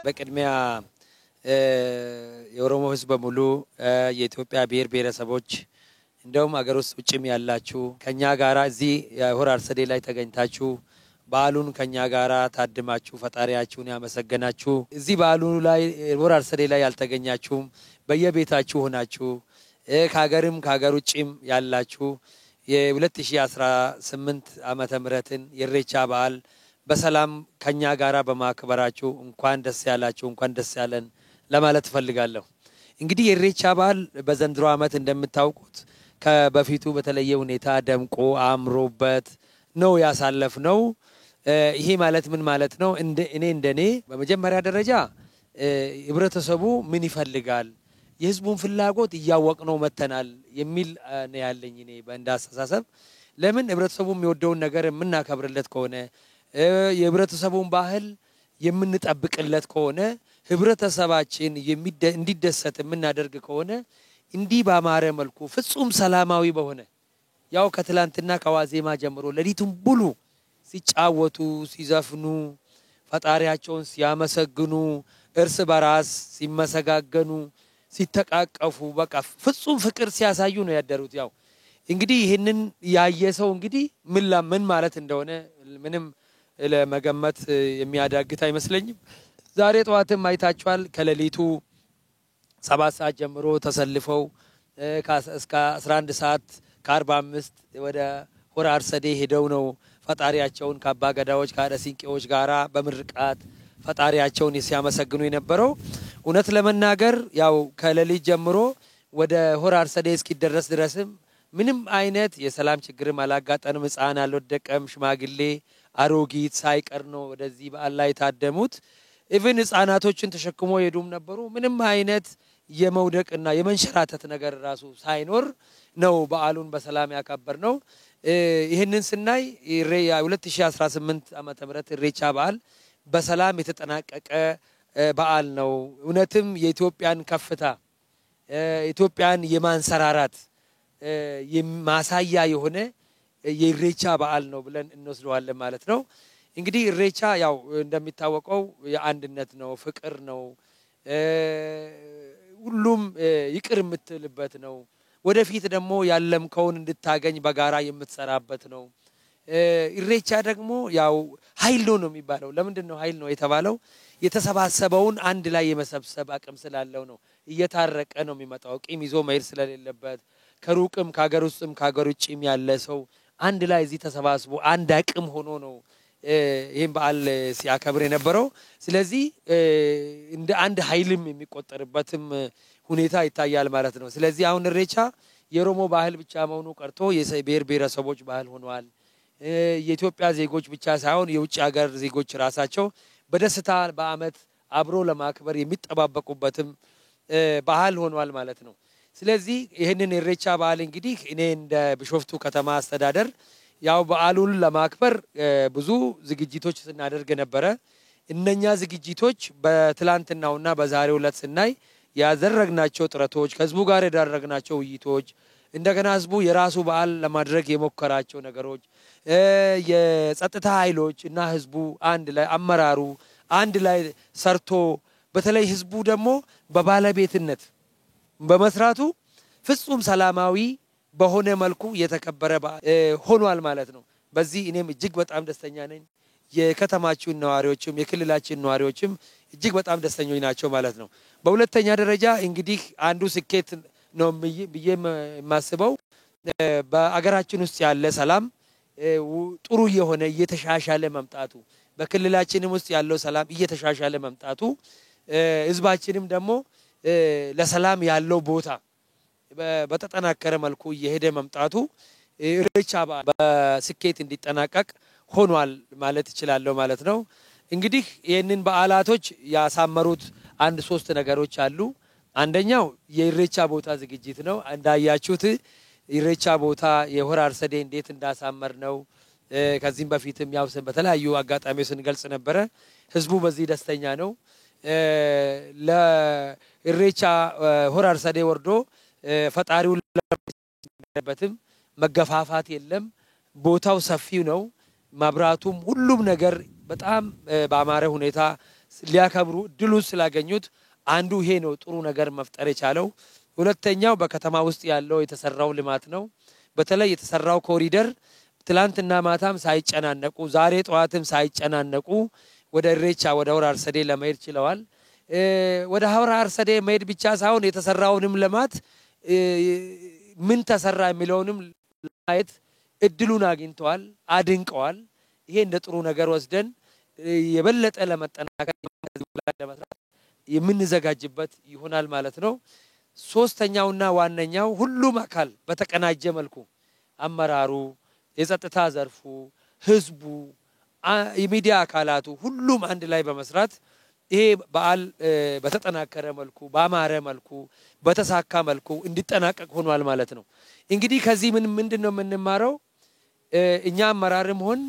በቅድሚያ የኦሮሞ ህዝብ በሙሉ የኢትዮጵያ ብሔር ብሔረሰቦች እንደውም አገር ውስጥ ውጭም ያላችሁ ከኛ ጋራ እዚህ የሆራ አርሰዴ ላይ ተገኝታችሁ በዓሉን ከኛ ጋራ ታድማችሁ ፈጣሪያችሁን ያመሰገናችሁ እዚህ በዓሉ ላይ ሆራ አርሰዴ ላይ ያልተገኛችሁም በየቤታችሁ ሆናችሁ ከሀገርም ከሀገር ውጭም ያላችሁ የ2018 ዓመተ ምህረትን የኢሬቻ በዓል በሰላም ከኛ ጋራ በማክበራችሁ እንኳን ደስ ያላችሁ እንኳን ደስ ያለን ለማለት ፈልጋለሁ። እንግዲህ የኢሬቻ በዓል በዘንድሮ ዓመት እንደምታውቁት ከበፊቱ በተለየ ሁኔታ ደምቆ አምሮበት ነው ያሳለፍነው። ይሄ ማለት ምን ማለት ነው? እንደኔ በመጀመሪያ ደረጃ ህብረተሰቡ ምን ይፈልጋል የህዝቡን ፍላጎት እያወቅነው መተናል የሚል ነው ያለኝ እኔ በእንዳስተሳሰብ። ለምን ህብረተሰቡ የሚወደውን ነገር የምናከብርለት ከሆነ የህብረተሰቡን ባህል የምንጠብቅለት ከሆነ ህብረተሰባችን እንዲደሰት የምናደርግ ከሆነ እንዲህ ባማረ መልኩ ፍጹም ሰላማዊ በሆነ ያው ከትላንትና ከዋዜማ ጀምሮ ለሊቱን ሙሉ ሲጫወቱ ሲዘፍኑ ፈጣሪያቸውን ሲያመሰግኑ እርስ በራስ ሲመሰጋገኑ ሲተቃቀፉ በቃ ፍጹም ፍቅር ሲያሳዩ ነው ያደሩት። ያው እንግዲህ ይሄንን ያየሰው እንግዲህ ምን ማለት እንደሆነ ምንም ለመገመት የሚያዳግት አይመስለኝም። ዛሬ ጠዋትም አይታችኋል ከሌሊቱ 7 ሰዓት ጀምሮ ተሰልፈው እስከ 11 ሰዓት ከ45 ወደ ሆራ አርሰዴ ሄደው ነው ፈጣሪያቸውን ከአባ ገዳዎች ከአደሲንቄዎች ጋራ በምርቃት ፈጣሪያቸውን ሲያመሰግኑ የነበረው። እውነት ለመናገር ያው ከሌሊት ጀምሮ ወደ ሆራ አርሰዴ እስኪደረስ ድረስም ምንም አይነት የሰላም ችግርም አላጋጠንም። ህፃን አልወደቀም፣ ሽማግሌ አሮጊት ሳይቀር ነው ወደዚህ በዓል ላይ ታደሙት። ኢቭን ህፃናቶችን ተሸክሞ ሄዱም ነበሩ። ምንም አይነት የመውደቅና የመንሸራተት ነገር ራሱ ሳይኖር ነው በዓሉን በሰላም ያከበርነው። ይሄንን ስናይ 2018 ዓመተ ምህረት ኢሬቻ በዓል በሰላም የተጠናቀቀ በዓል ነው። እውነትም የኢትዮጵያን ከፍታ ኢትዮጵያን የማንሰራራት ማሳያ የሆነ የኢሬቻ በዓል ነው ብለን እንወስደዋለን ማለት ነው። እንግዲህ ኢሬቻ ያው እንደሚታወቀው የአንድነት ነው፣ ፍቅር ነው፣ ሁሉም ይቅር የምትልበት ነው። ወደፊት ደግሞ ያለምከውን እንድታገኝ በጋራ የምትሰራበት ነው። ኢሬቻ ደግሞ ያው ኃይል ነው የሚባለው። ለምንድን ነው ኃይል ነው የተባለው? የተሰባሰበውን አንድ ላይ የመሰብሰብ አቅም ስላለው ነው። እየታረቀ ነው የሚመጣው ቂም ይዞ መሄድ ስለሌለበት ከሩቅም ከሀገር ውስጥም ከሀገር ውጭም ያለ ሰው አንድ ላይ እዚህ ተሰባስቦ አንድ አቅም ሆኖ ነው ይሄን በዓል ሲያከብር የነበረው። ስለዚህ እንደ አንድ ኃይልም የሚቆጠርበትም ሁኔታ ይታያል ማለት ነው። ስለዚህ አሁን ኢሬቻ የኦሮሞ ባህል ብቻ መሆኑ ቀርቶ የብሔር ብሔረሰቦች ባህል ሆኗል። የኢትዮጵያ ዜጎች ብቻ ሳይሆን የውጭ ሀገር ዜጎች ራሳቸው በደስታ በአመት አብሮ ለማክበር የሚጠባበቁበትም ባህል ሆኗል ማለት ነው። ስለዚህ ይሄንን ኢሬቻ በዓል እንግዲህ እኔ እንደ ቢሾፍቱ ከተማ አስተዳደር ያው በዓሉን ለማክበር ብዙ ዝግጅቶች ስናደርግ ነበረ። እነኛ ዝግጅቶች በትላንትናውና በዛሬው ዕለት ስናይ ያደረግናቸው ጥረቶች ከህዝቡ ጋር ያደረግናቸው ውይይቶች እንደገና ህዝቡ የራሱ በዓል ለማድረግ የሞከራቸው ነገሮች የጸጥታ ኃይሎች እና ህዝቡ አንድ ላይ አመራሩ አንድ ላይ ሰርቶ በተለይ ህዝቡ ደግሞ በባለቤትነት በመስራቱ ፍጹም ሰላማዊ በሆነ መልኩ የተከበረ ሆኗል ማለት ነው። በዚህ እኔም እጅግ በጣም ደስተኛ ነኝ። የከተማችን ነዋሪዎችም የክልላችን ነዋሪዎችም እጅግ በጣም ደስተኞች ናቸው ማለት ነው። በሁለተኛ ደረጃ እንግዲህ አንዱ ስኬት ነው ብዬ የማስበው በአገራችን ውስጥ ያለ ሰላም ጥሩ የሆነ እየተሻሻለ መምጣቱ በክልላችንም ውስጥ ያለው ሰላም እየተሻሻለ መምጣቱ ህዝባችንም ደግሞ ለሰላም ያለው ቦታ በተጠናከረ መልኩ እየሄደ መምጣቱ ኢሬቻ በስኬት እንዲጠናቀቅ ሆኗል ማለት ይችላል ማለት ነው። እንግዲህ ይሄንን በዓላቶች ያሳመሩት አንድ 3 ነገሮች አሉ። አንደኛው የኢሬቻ ቦታ ዝግጅት ነው። እንዳያችሁት ኢሬቻ ቦታ የሆራ አርሰዴ እንዴት እንዳሳመር ነው ከዚህም በፊትም ያው በተለያዩ አጋጣሚዎች ስንገልጽ ነበረ። ህዝቡ በዚህ ደስተኛ ነው። ለኢሬቻ ሆራ አርሰዴ ወርዶ ፈጣሪው ለበትም መገፋፋት የለም። ቦታው ሰፊው ነው። መብራቱም ሁሉም ነገር በጣም በአማረ ሁኔታ ሊያከብሩ እድሉን ስላገኙት አንዱ ይሄ ነው ጥሩ ነገር መፍጠር የቻለው። ሁለተኛው በከተማ ውስጥ ያለው የተሰራው ልማት ነው። በተለይ የተሰራው ኮሪደር ትላንትና ማታም ሳይጨናነቁ ዛሬ ጠዋትም ሳይጨናነቁ ወደ ኢሬቻ ወደ ሆራ አርሰዴ ለመሄድ ችለዋል። ወደ ሆራ አርሰዴ መሄድ ብቻ ሳይሆን የተሰራውንም ልማት ምን ተሰራ የሚለውንም ለማየት እድሉን አግኝተዋል፣ አድንቀዋል። ይሄ እንደ ጥሩ ነገር ወስደን የበለጠ ለመጠናከር ለመስራት የምንዘጋጅበት ይሆናል ማለት ነው። ሶስተኛውና ዋነኛው ሁሉም አካል በተቀናጀ መልኩ አመራሩ፣ የጸጥታ ዘርፉ፣ ህዝቡ፣ የሚዲያ አካላቱ ሁሉም አንድ ላይ በመስራት ይሄ በዓል በተጠናከረ መልኩ በአማረ መልኩ በተሳካ መልኩ እንዲጠናቀቅ ሆኗል ማለት ነው። እንግዲህ ከዚህ ምንድነው የምንማረው? እኛ አመራርም ሆን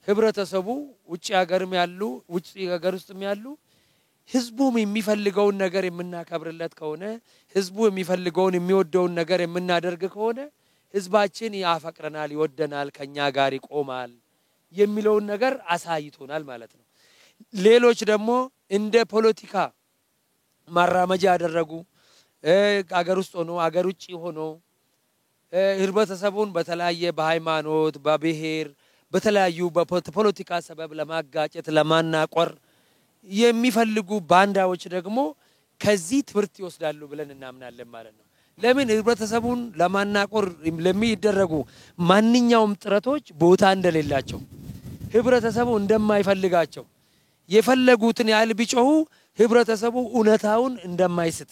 ህብረተሰቡ ውጪ ሀገርም ያሉ ውጪ ሀገር ውስጥም ያሉ ህዝቡም የሚፈልገውን ነገር የምናከብርለት ከሆነ ህዝቡ የሚፈልገውን የሚወደውን ነገር የምናደርግ ከሆነ ህዝባችን ያፈቅረናል፣ ይወደናል፣ ከኛ ጋር ይቆማል የሚለውን ነገር አሳይቶናል ማለት ነው። ሌሎች ደግሞ እንደ ፖለቲካ ማራመጃ ያደረጉ አገር ውስጥ ሆኖ አገር ውጪ ሆኖ ህብረተሰቡን በተለያየ በሃይማኖት በብሔር በተለያዩ በፖለቲካ ሰበብ ለማጋጨት ለማናቆር የሚፈልጉ ባንዳዎች ደግሞ ከዚህ ትምህርት ይወስዳሉ ብለን እናምናለን ማለት ነው። ለምን ህብረተሰቡን ለማናቆር ለሚደረጉ ማንኛውም ጥረቶች ቦታ እንደሌላቸው ህብረተሰቡ እንደማይፈልጋቸው የፈለጉትን ያህል ቢጮሁ ህብረተሰቡ እውነታውን እንደማይስት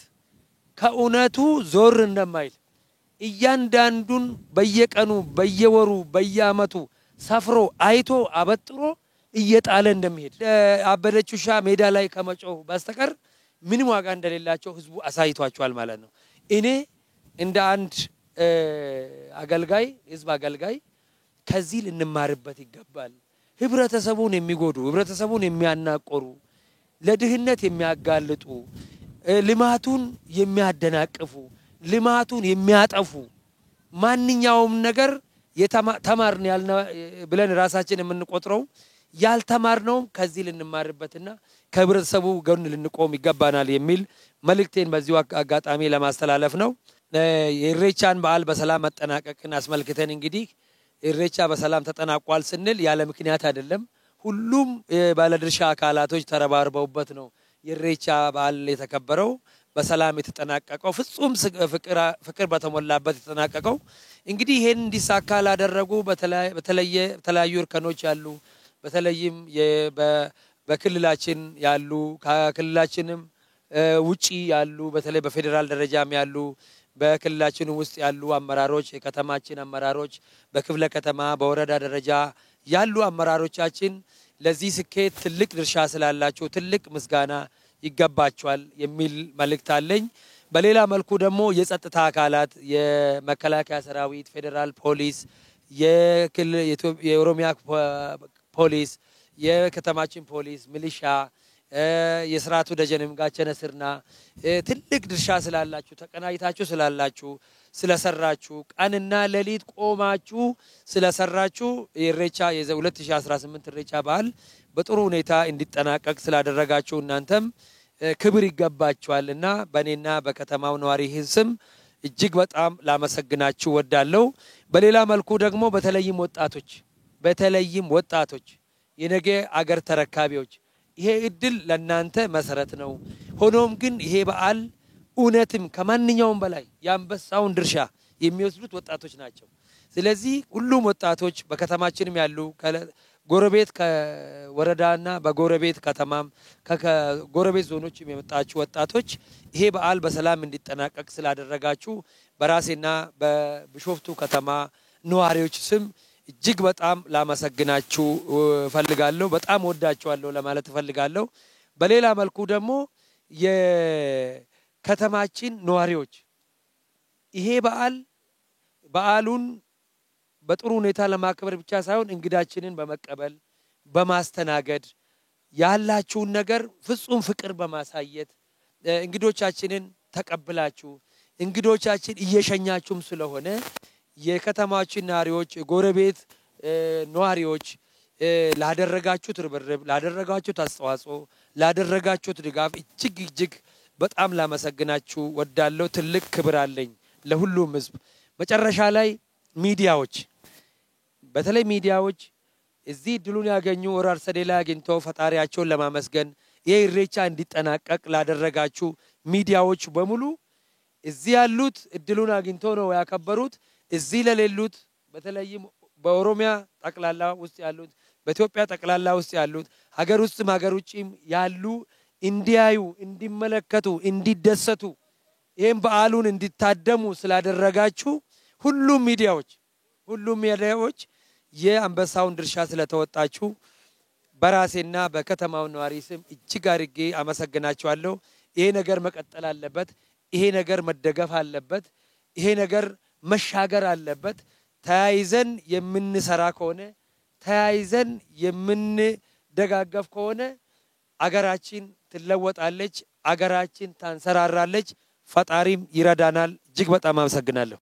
ከእውነቱ ዞር እንደማይል እያንዳንዱን በየቀኑ በየወሩ በየአመቱ ሰፍሮ አይቶ አበጥሮ እየጣለ እንደሚሄድ አበደች ውሻ ሜዳ ላይ ከመጮህ በስተቀር ምንም ዋጋ እንደሌላቸው ህዝቡ አሳይቷቸዋል ማለት ነው። እኔ እንደ አንድ አገልጋይ ህዝብ አገልጋይ ከዚህ ልንማርበት ይገባል። ህብረተሰቡን የሚጎዱ ህብረተሰቡን የሚያናቆሩ ለድህነት የሚያጋልጡ ልማቱን የሚያደናቅፉ ልማቱን የሚያጠፉ ማንኛውም ነገር ተማርን ያልነ ብለን ራሳችን የምንቆጥረው ያልተማርነው ከዚህ ልንማርበትና ከህብረተሰቡ ጎን ልንቆም ይገባናል የሚል መልእክቴን በዚሁ አጋጣሚ ለማስተላለፍ ነው። የኢሬቻን በዓል በሰላም መጠናቀቅን አስመልክተን እንግዲህ ኢሬቻ በሰላም ተጠናቋል ስንል ያለ ምክንያት አይደለም። ሁሉም ባለድርሻ አካላቶች ተረባርበውበት ነው የኢሬቻ በዓል የተከበረው በሰላም የተጠናቀቀው ፍጹም ፍቅር በተሞላበት የተጠናቀቀው። እንግዲህ ይሄን እንዲሳካ ላደረጉ በተለያዩ እርከኖች ያሉ በተለይም በክልላችን ያሉ ከክልላችንም ውጪ ያሉ በተለይ በፌደራል ደረጃም ያሉ በክልላችን ውስጥ ያሉ አመራሮች የከተማችን አመራሮች በክፍለ ከተማ በወረዳ ደረጃ ያሉ አመራሮቻችን ለዚህ ስኬት ትልቅ ድርሻ ስላላቸው ትልቅ ምስጋና ይገባቸዋል የሚል መልእክት አለኝ። በሌላ መልኩ ደግሞ የጸጥታ አካላት የመከላከያ ሰራዊት፣ ፌደራል ፖሊስ፣ የኦሮሚያ ፖሊስ፣ የከተማችን ፖሊስ፣ ሚሊሻ የስርዓቱ ደጀንም ጋቸነ ስርና ትልቅ ድርሻ ስላላችሁ ተቀናይታችሁ ስላላችሁ ስለሰራችሁ ቀንና ሌሊት ቆማችሁ ስለሰራችሁ ኢሬቻ የ2018 ኢሬቻ በዓል በጥሩ ሁኔታ እንዲጠናቀቅ ስላደረጋችሁ እናንተም ክብር ይገባችኋልና በእኔና በከተማው ነዋሪ ስም እጅግ በጣም ላመሰግናችሁ ወዳለሁ። በሌላ መልኩ ደግሞ በተለይም ወጣቶች የነገ አገር ተረካቢዎች ይሄ እድል ለናንተ መሰረት ነው። ሆኖም ግን ይሄ በዓል እውነትም ከማንኛውም በላይ ያንበሳውን ድርሻ የሚወስዱት ወጣቶች ናቸው። ስለዚህ ሁሉም ወጣቶች በከተማችንም ያሉ ጎረቤት ከወረዳና በጎረቤት ከተማም ከጎረቤት ዞኖችም የመጣችሁ ወጣቶች ይሄ በዓል በሰላም እንዲጠናቀቅ ስላደረጋችሁ በራሴና በቢሾፍቱ ከተማ ነዋሪዎች ስም እጅግ በጣም ላመሰግናችሁ ፈልጋለሁ። በጣም ወዳችኋለሁ ለማለት ፈልጋለሁ። በሌላ መልኩ ደግሞ የከተማችን ነዋሪዎች ይሄ በዓሉን በጥሩ ሁኔታ ለማክበር ብቻ ሳይሆን እንግዳችንን በመቀበል በማስተናገድ ያላችሁን ነገር ፍጹም ፍቅር በማሳየት እንግዶቻችንን ተቀብላችሁ እንግዶቻችን እየሸኛችሁም ስለሆነ የከተማችን ነዋሪዎች ጎረቤት ነዋሪዎች ላደረጋችሁት ርብርብ ላደረጋችሁት አስተዋጽኦ ላደረጋችሁት ድጋፍ እጅግ በጣም ላመሰግናችሁ ወዳለው ትልቅ ክብር አለኝ ለሁሉም ህዝብ መጨረሻ ላይ ሚዲያዎች በተለይ ሚዲያዎች እዚህ ድሉን ያገኙ ወራር ሰዴላ አግኝተው ፈጣሪያቸውን ለማመስገን የኢሬቻ እንዲጠናቀቅ ላደረጋችሁ ሚዲያዎች በሙሉ እዚህ ያሉት እድሉን አግኝተው ነው ያከበሩት እዚህ ለሌሉት በተለይም በኦሮሚያ ጠቅላላ ውስጥ ያሉት በኢትዮጵያ ጠቅላላ ውስጥ ያሉት ሀገር ውስጥም ሀገር ውጪም ያሉ እንዲያዩ እንዲመለከቱ እንዲደሰቱ ይሄን በዓሉን እንዲታደሙ ስላደረጋችሁ ሁሉም ሚዲያዎች የአንበሳውን ድርሻ ስለተወጣችሁ በራሴና በከተማው ነዋሪ ስም እጅግ አድርጌ አመሰግናችኋለሁ ይሄ ነገር መቀጠል አለበት ይሄ ነገር መደገፍ አለበት ይሄ ነገር መሻገር አለበት ተያይዘን የምንሰራ ከሆነ ተያይዘን የምንደጋገፍ ከሆነ አገራችን ትለወጣለች አገራችን ታንሰራራለች ፈጣሪም ይረዳናል እጅግ በጣም አመሰግናለሁ